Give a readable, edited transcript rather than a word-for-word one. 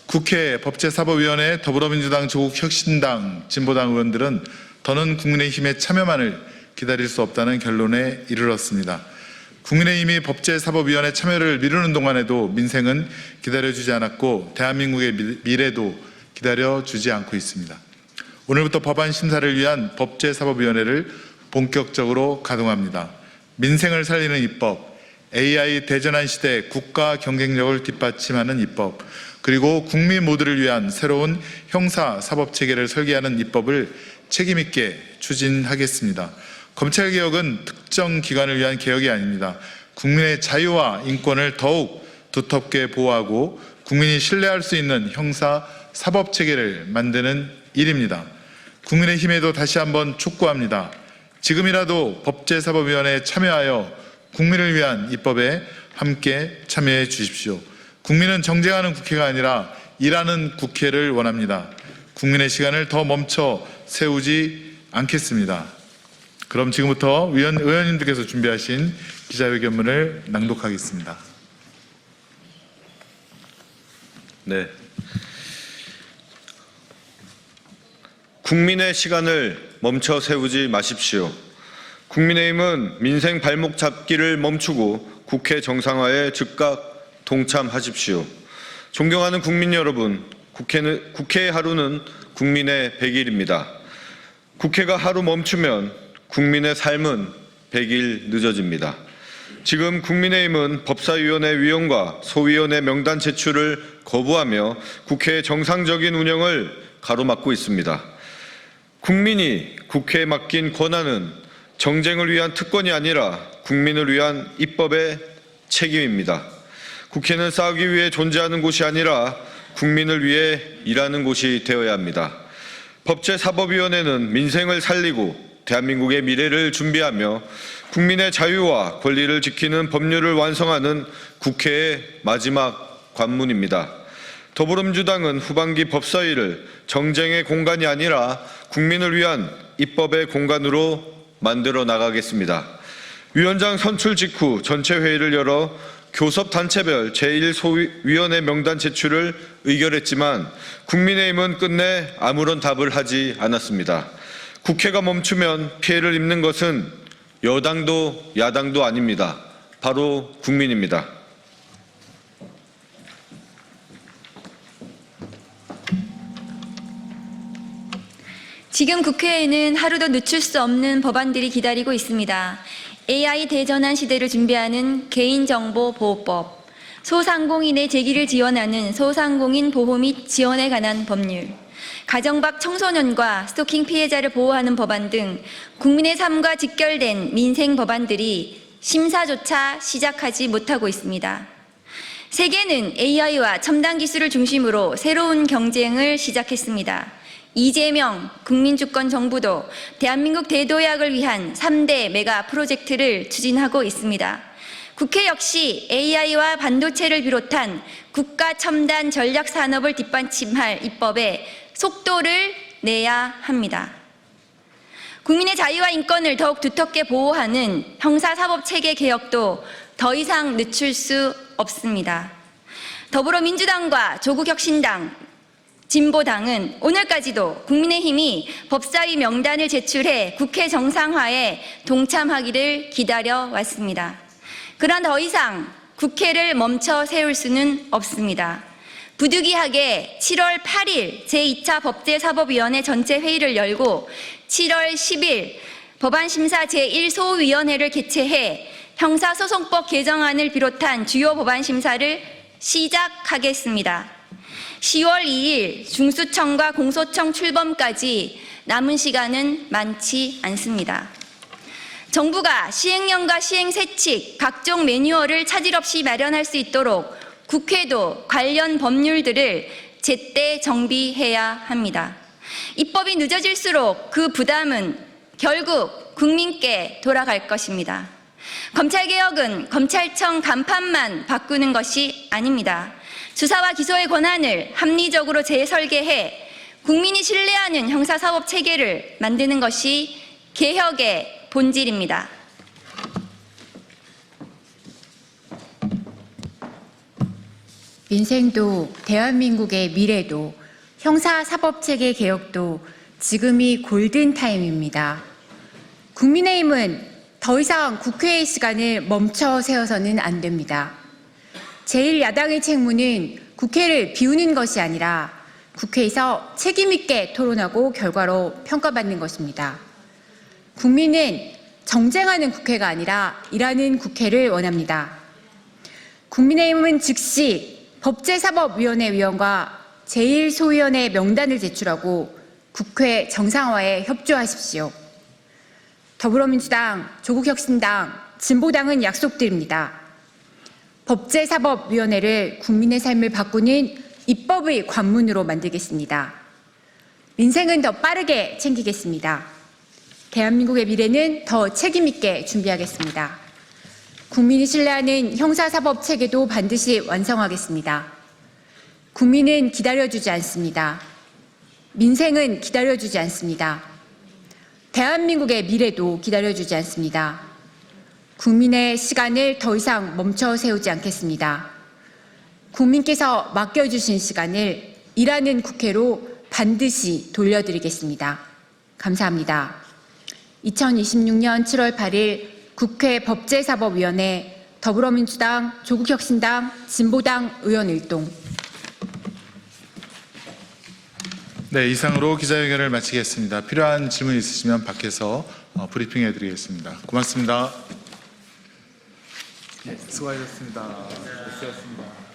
국회 법제사법위원회 더불어민주당, 조국혁신당, 진보당 의원들은 더는 국민의힘의 참여만을 기다릴 수 없다는 결론에 이르렀습니다. 국민의힘이 법제사법위원회 참여를 미루는 동안에도 민생은 기다려주지 않았고 대한민국의 미래도 기다려주지 않고 있습니다. 오늘부터 법안 심사를 위한 법제사법위원회를 본격적으로 가동합니다. 민생을 살리는 입법, AI 대전환 시대 국가 경쟁력을 뒷받침하는 입법, 그리고 국민 모두를 위한 새로운 형사사법체계를 설계하는 입법을 책임있게 추진하겠습니다. 검찰개혁은 특정 기관을 위한 개혁이 아닙니다. 국민의 자유와 인권을 더욱 두텁게 보호하고 국민이 신뢰할 수 있는 형사사법체계를 만드는 일입니다. 국민의힘에도 다시 한번 촉구합니다. 지금이라도 법제사법위원회에 참여하여 국민을 위한 입법에 함께 참여해 주십시오. 국민은 정쟁하는 국회가 아니라 일하는 국회를 원합니다. 국민의 시간을 더 멈춰 세우지 않겠습니다. 그럼 지금부터 의원님들께서 준비하신 기자회견문을 낭독하겠습니다. 네. 국민의 시간을 멈춰 세우지 마십시오. 국민의힘은 민생 발목 잡기를 멈추고 국회 정상화에 즉각 동참하십시오. 존경하는 국민 여러분, 국회의 하루는 국민의 100일입니다. 국회가 하루 멈추면 국민의 삶은 100일 늦어집니다. 지금 국민의힘은 법사위원회 위원과 소위원회 명단 제출을 거부하며 국회의 정상적인 운영을 가로막고 있습니다. 국민이 국회에 맡긴 권한은 정쟁을 위한 특권이 아니라 국민을 위한 입법의 책임입니다. 국회는 싸우기 위해 존재하는 곳이 아니라 국민을 위해 일하는 곳이 되어야 합니다. 법제사법위원회는 민생을 살리고 대한민국의 미래를 준비하며 국민의 자유와 권리를 지키는 법률을 완성하는 국회의 마지막 관문입니다. 더불어민주당은 후반기 법사위를 정쟁의 공간이 아니라 국민을 위한 입법의 공간으로 만들어 나가겠습니다. 위원장 선출 직후 전체 회의를 열어 교섭단체별 제1소위원회 명단 제출을 의결했지만 국민의힘은 끝내 아무런 답을 하지 않았습니다. 국회가 멈추면 피해를 입는 것은 여당도 야당도 아닙니다. 바로 국민입니다. 지금 국회에는 하루도 늦출 수 없는 법안들이 기다리고 있습니다. AI 대전환 시대를 준비하는 개인정보보호법, 소상공인의 재기를 지원하는 소상공인 보호 및 지원에 관한 법률, 가정밖 청소년과 스토킹 피해자를 보호하는 법안 등 국민의 삶과 직결된 민생 법안들이 심사조차 시작하지 못하고 있습니다. 세계는 AI와 첨단 기술을 중심으로 새로운 경쟁을 시작했습니다. 이재명 국민주권 정부도 대한민국 대도약을 위한 3대 메가 프로젝트를 추진하고 있습니다. 국회 역시 AI와 반도체를 비롯한 국가 첨단 전략 산업을 뒷받침할 입법에 속도를 내야 합니다. 국민의 자유와 인권을 더욱 두텁게 보호하는 형사사법체계 개혁도 더 이상 늦출 수 없습니다. 더불어민주당과 조국혁신당, 진보당은 오늘까지도 국민의힘이 법사위 명단을 제출해 국회 정상화에 동참하기를 기다려왔습니다. 그러나 더 이상 국회를 멈춰 세울 수는 없습니다. 부득이하게 7월 8일 제2차 법제사법위원회 전체 회의를 열고 7월 10일 법안심사 제1소위원회를 개최해 형사소송법 개정안을 비롯한 주요 법안 심사를 시작하겠습니다. 10월 2일 중수청과 공소청 출범까지 남은 시간은 많지 않습니다. 정부가 시행령과 시행세칙, 각종 매뉴얼을 차질 없이 마련할 수 있도록 국회도 관련 법률들을 제때 정비해야 합니다. 입법이 늦어질수록 그 부담은 결국 국민께 돌아갈 것입니다. 검찰개혁은 검찰청 간판만 바꾸는 것이 아닙니다. 수사와 기소의 권한을 합리적으로 재설계해 국민이 신뢰하는 형사사법 체계를 만드는 것이 개혁의 본질입니다. 민생도 대한민국의 미래도 형사사법체계 개혁도 지금이 골든타임입니다. 국민의힘은 더 이상 국회의 시간을 멈춰 세워서는 안 됩니다. 제1야당의 책무는 국회를 비우는 것이 아니라 국회에서 책임있게 토론하고 결과로 평가받는 것입니다. 국민은 정쟁하는 국회가 아니라 일하는 국회를 원합니다. 국민의힘은 즉시 법제사법위원회 위원과 제1소위원회 명단을 제출하고 국회 정상화에 협조하십시오. 더불어민주당, 조국혁신당, 진보당은 약속드립니다. 법제사법위원회를 국민의 삶을 바꾸는 입법의 관문으로 만들겠습니다. 민생은 더 빠르게 챙기겠습니다. 대한민국의 미래는 더 책임있게 준비하겠습니다. 국민이 신뢰하는 형사사법 체계도 반드시 완성하겠습니다. 국민은 기다려주지 않습니다. 민생은 기다려주지 않습니다. 대한민국의 미래도 기다려주지 않습니다. 국민의 시간을 더 이상 멈춰 세우지 않겠습니다. 국민께서 맡겨주신 시간을 일하는 국회로 반드시 돌려드리겠습니다. 감사합니다. 2026년 7월 8일 국회 법제사법위원회 더불어민주당, 조국혁신당, 진보당 의원 일동. 네, 이상으로 기자회견을 마치겠습니다. 필요한 질문 있으시면 밖에서 브리핑해 드리겠습니다. 고맙습니다. 네, 수고하셨습니다. 수고하셨습니다.